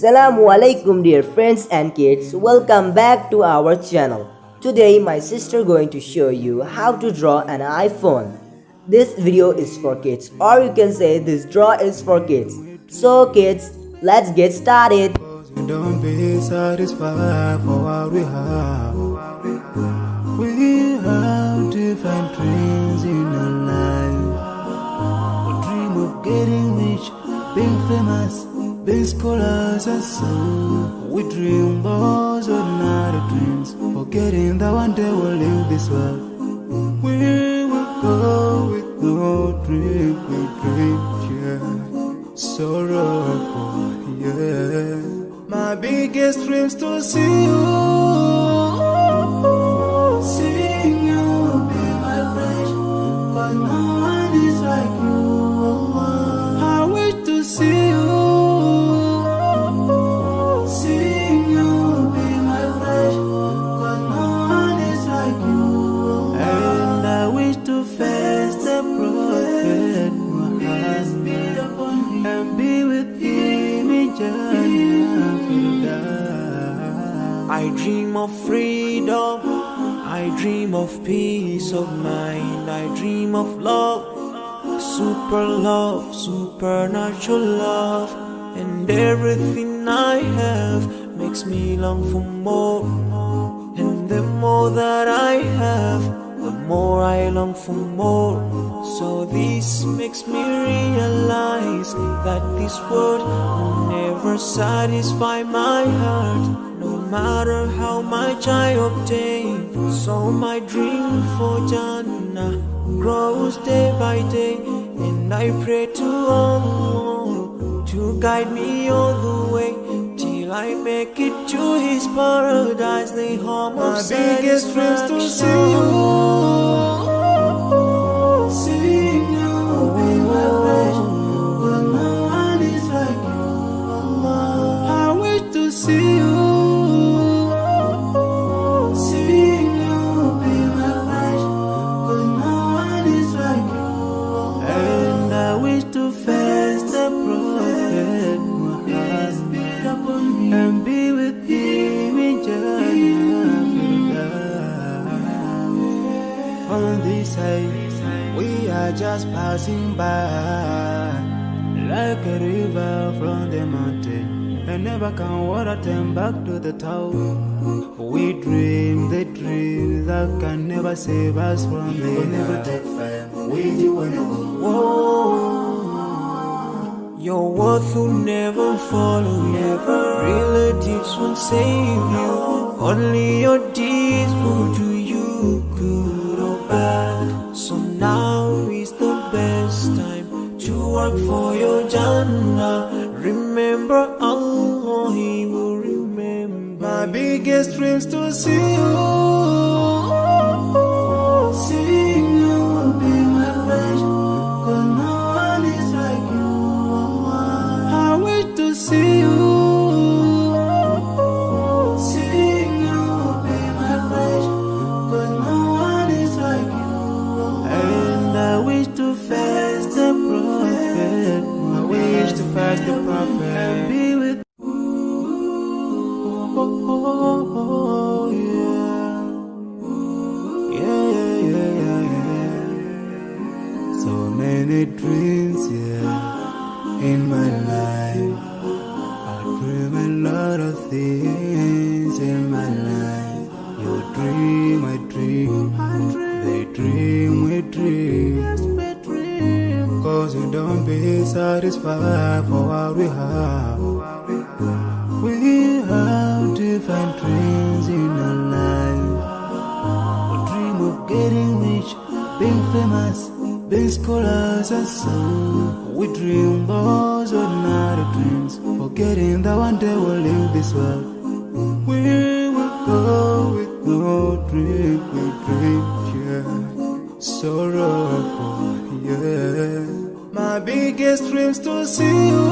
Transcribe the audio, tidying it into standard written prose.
Assalamu alaikum dear friends and kids, welcome back to our channel. Today my sister going to show you how to draw an iPhone. This video is for kids, or you can say this draw is for kids. So kids, let's get started. Don't be satisfied for what we have. We have different dreams in our life. We dream of getting rich, being famous, being scholars and so. We dream those ordinary dreams, forgetting that one day we'll leave this world. We will go with no dream, we dream, yeah. Sorrowful, yeah. My biggest dreams to see you, seeing you be my friend, 'cause no one is like you. I wish to see you, seeing you be my friend, 'cause no one is like you. And I wish to face the prophet Muhammad and be with him in Jannah. I dream of freedom, I dream of peace of mind, I dream of love, supernatural love, and everything I have makes me long for more, and the more that I have, the more I long for more. So this makes me realize that this world will never satisfy my heart, no matter how much I obtain. So my dream for Jannah grows day by day, and I pray to Allah to guide me all the way till I make it to His paradise, the home of my biggest dreams to see you, seeing you be my friend, 'cause no one is like you. I wish to see you, seeing you be my friend, 'cause no one is like you. And I wish to face the prophet Muhammad and be with him in Jannah. On this side, we are just passing by, like a river from the mountain, and never can water turn back to the town. We dream the dreams that can never save us from the never take fire with you when you go. Your worth will never follow you, relatives won't save you, only your deeds will do you good or bad. So now is the best time to work for your Jannah. Remember Allah, He will remember. My biggest dreams to see you, seeing you be my friend, 'cause no one is like you. I wish to see you, seeing you be my friend, 'cause no one is like you. And I wish to face the prophet, I wish to face the prophet and be with so many dreams, yeah, in my life. I dream a lot of things in my life. You dream, I dream, they dream, we dream. 'Cause we don't be satisfied for what we have. We have different dreams in our life. We dream of getting rich, being famous, being scholars and so. We dream those ordinary dreams, forgetting that one day we'll leave this world. We will go with no dream, we dream, yeah. Sorrowful, yeah. My biggest dreams to see you,